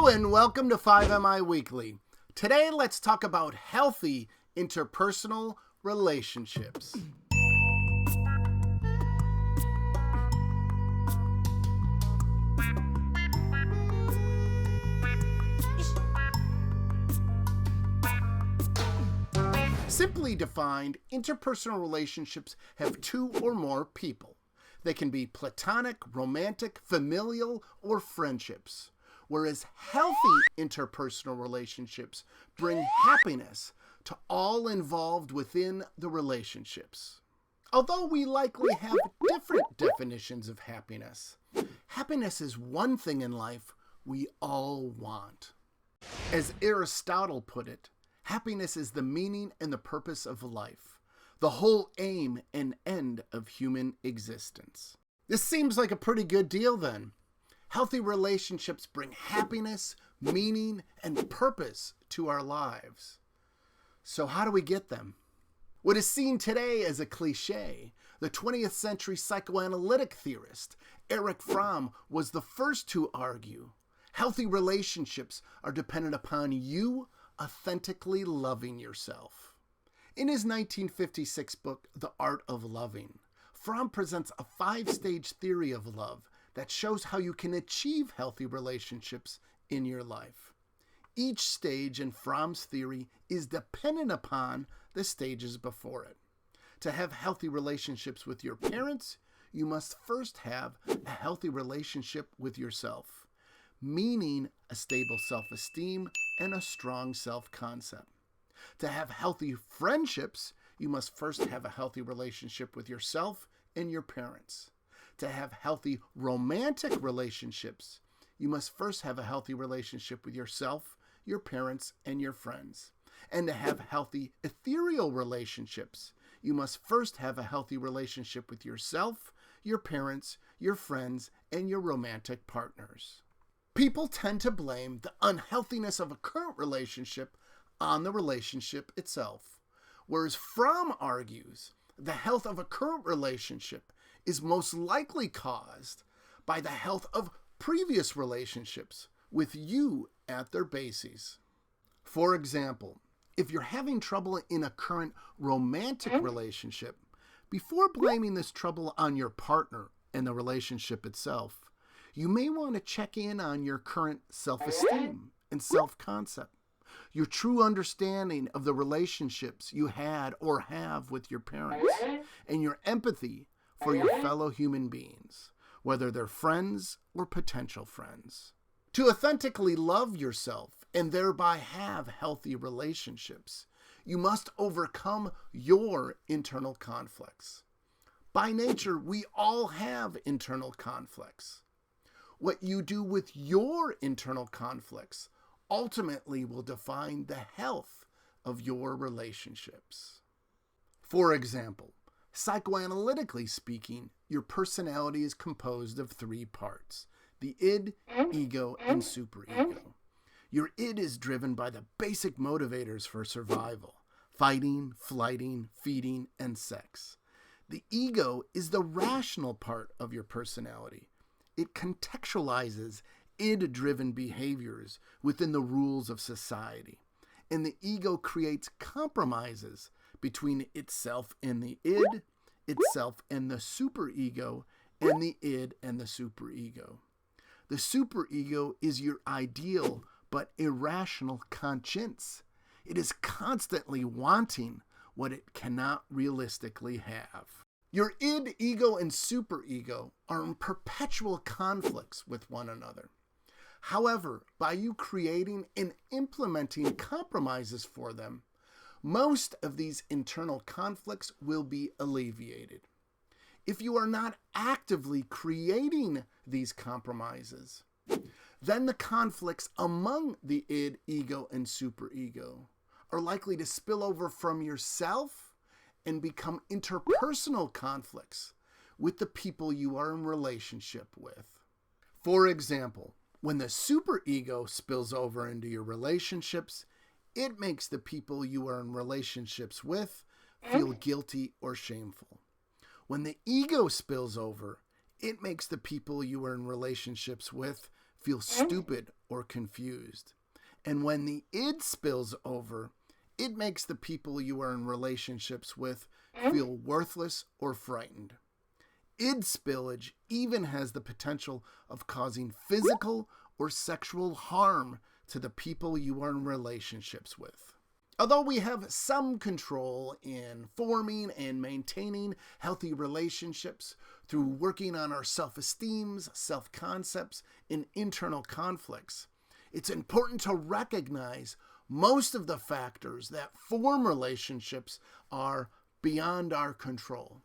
Hello and welcome to 5MI Weekly. Today let's talk about healthy interpersonal relationships. Simply defined, interpersonal relationships have two or more people. They can be platonic, romantic, familial, or friendships. Whereas healthy interpersonal relationships bring happiness to all involved within the relationships. Although we likely have different definitions of happiness, happiness is one thing in life we all want. As Aristotle put it, happiness is the meaning and the purpose of life, the whole aim and end of human existence. This seems like a pretty good deal then. Healthy relationships bring happiness, meaning, and purpose to our lives. So how do we get them? What is seen today as a cliche, the 20th century psychoanalytic theorist Erich Fromm was the first to argue healthy relationships are dependent upon you authentically loving yourself. In his 1956 book, The Art of Loving, Fromm presents a 5-stage theory of love that shows how you can achieve healthy relationships in your life. Each stage in Fromm's theory is dependent upon the stages before it. To have healthy relationships with your parents, you must first have a healthy relationship with yourself, meaning a stable self-esteem and a strong self-concept. To have healthy friendships, you must first have a healthy relationship with yourself and your parents. To have healthy romantic relationships, you must first have a healthy relationship with yourself, your parents, and your friends. And to have healthy ethereal relationships, you must first have a healthy relationship with yourself, your parents, your friends, and your romantic partners. People tend to blame the unhealthiness of a current relationship on the relationship itself, whereas Fromm argues the health of a current relationship is most likely caused by the health of previous relationships with you at their bases. For example, if you're having trouble in a current romantic relationship, before blaming this trouble on your partner and the relationship itself, you may want to check in on your current self-esteem and self-concept, your true understanding of the relationships you had or have with your parents, and your empathy for your fellow human beings, whether they're friends or potential friends. To authentically love yourself and thereby have healthy relationships, you must overcome your internal conflicts. By nature, we all have internal conflicts. What you do with your internal conflicts ultimately will define the health of your relationships. For example, psychoanalytically speaking, your personality is composed of 3 parts: the id, ego, and superego. Your id is driven by the basic motivators for survival: fighting, flighting, feeding, and sex. The ego is the rational part of your personality. It contextualizes id-driven behaviors within the rules of society. And the ego creates compromises between itself and the id, itself and the superego, and the id and the superego. The superego is your ideal but irrational conscience. It is constantly wanting what it cannot realistically have. Your id, ego, and superego are in perpetual conflicts with one another. However, by you creating and implementing compromises for them, most of these internal conflicts will be alleviated. If you are not actively creating these compromises, then the conflicts among the id, ego, and superego are likely to spill over from yourself and become interpersonal conflicts with the people you are in relationship with. For example, when the superego spills over into your relationships, it makes the people you are in relationships with feel guilty or shameful. When the ego spills over, it makes the people you are in relationships with feel stupid or confused. And when the id spills over, it makes the people you are in relationships with feel worthless or frightened. Id spillage even has the potential of causing physical or sexual harm to the people you are in relationships with. Although we have some control in forming and maintaining healthy relationships through working on our self-esteems, self-concepts, and internal conflicts, it's important to recognize most of the factors that form relationships are beyond our control.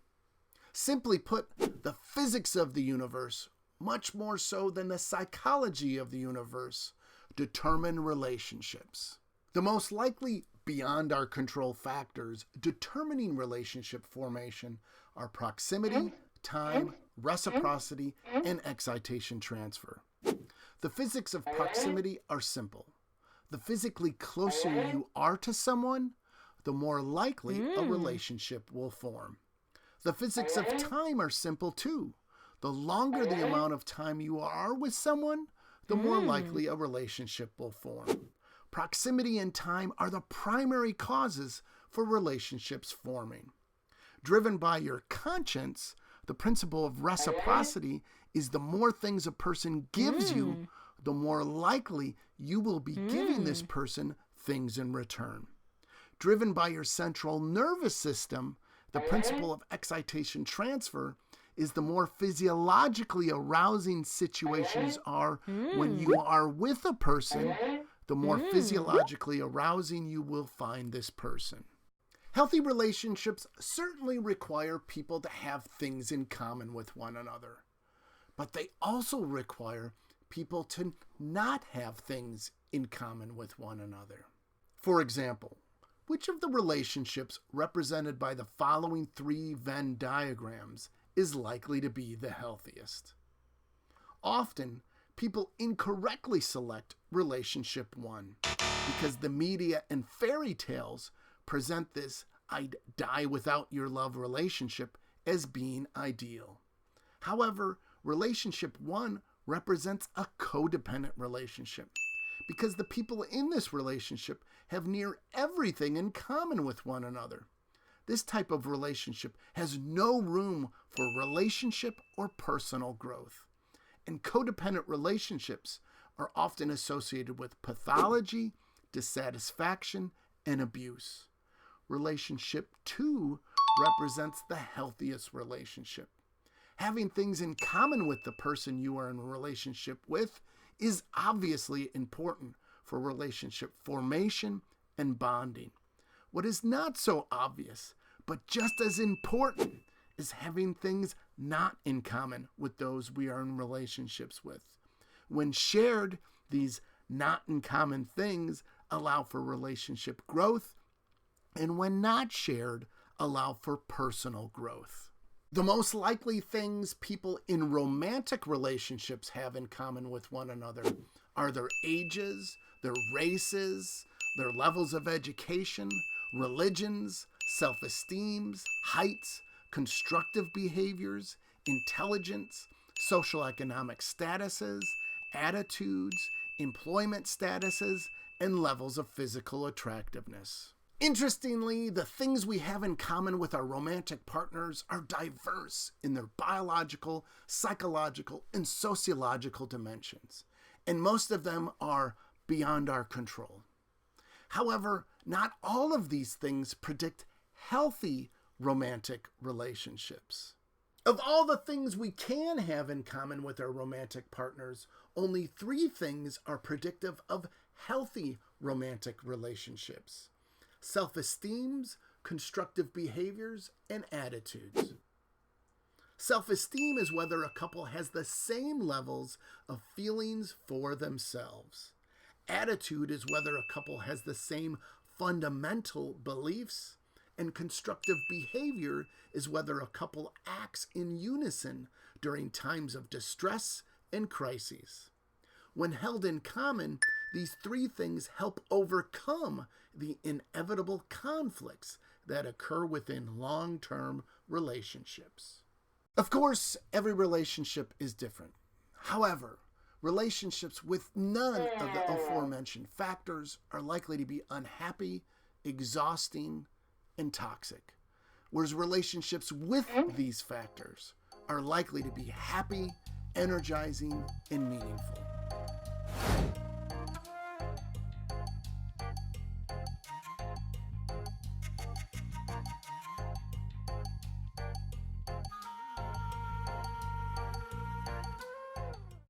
Simply put, the physics of the universe, much more so than the psychology of the universe, determine relationships. The most likely beyond our control factors determining relationship formation are proximity, time, reciprocity, and excitation transfer. The physics of proximity are simple. The physically closer you are to someone, the more likely a relationship will form. The physics of time are simple too. The longer the amount of time you are with someone, the more likely a relationship will form. Proximity and time are the primary causes for relationships forming. Driven by your conscience, the principle of reciprocity is the more things a person gives you, the more likely you will be giving this person things in return. Driven by your central nervous system, the principle of excitation transfer is the more physiologically arousing situations are when you are with a person, the more physiologically arousing you will find this person. Healthy relationships certainly require people to have things in common with one another, but they also require people to not have things in common with one another. For example, which of the relationships represented by the following 3 Venn diagrams is likely to be the healthiest? Often, people incorrectly select relationship 1 because the media and fairy tales present this "I'd die without your love" relationship as being ideal. However, relationship 1 represents a codependent relationship because the people in this relationship have near everything in common with one another. This type of relationship has no room for relationship or personal growth. And codependent relationships are often associated with pathology, dissatisfaction, and abuse. Relationship 2 represents the healthiest relationship. Having things in common with the person you are in a relationship with is obviously important for relationship formation and bonding. What is not so obvious, but just as important, is having things not in common with those we are in relationships with. When shared, these not in common things allow for relationship growth, and when not shared, allow for personal growth. The most likely things people in romantic relationships have in common with one another are their ages, their races, their levels of education, religions, self-esteems, heights, constructive behaviors, intelligence, social economic statuses, attitudes, employment statuses, and levels of physical attractiveness. Interestingly, the things we have in common with our romantic partners are diverse in their biological, psychological, and sociological dimensions, and most of them are beyond our control. However, not all of these things predict healthy romantic relationships. Of all the things we can have in common with our romantic partners, only 3 things are predictive of healthy romantic relationships: self-esteems, constructive behaviors, and attitudes. Self-esteem is whether a couple has the same levels of feelings for themselves. Attitude is whether a couple has the same fundamental beliefs. And constructive behavior is whether a couple acts in unison during times of distress and crises. When held in common, these 3 things help overcome the inevitable conflicts that occur within long-term relationships. Of course, every relationship is different. However, Relationships with none of the aforementioned factors are likely to be unhappy, exhausting, and toxic. Whereas relationships with these factors are likely to be happy, energizing, and meaningful.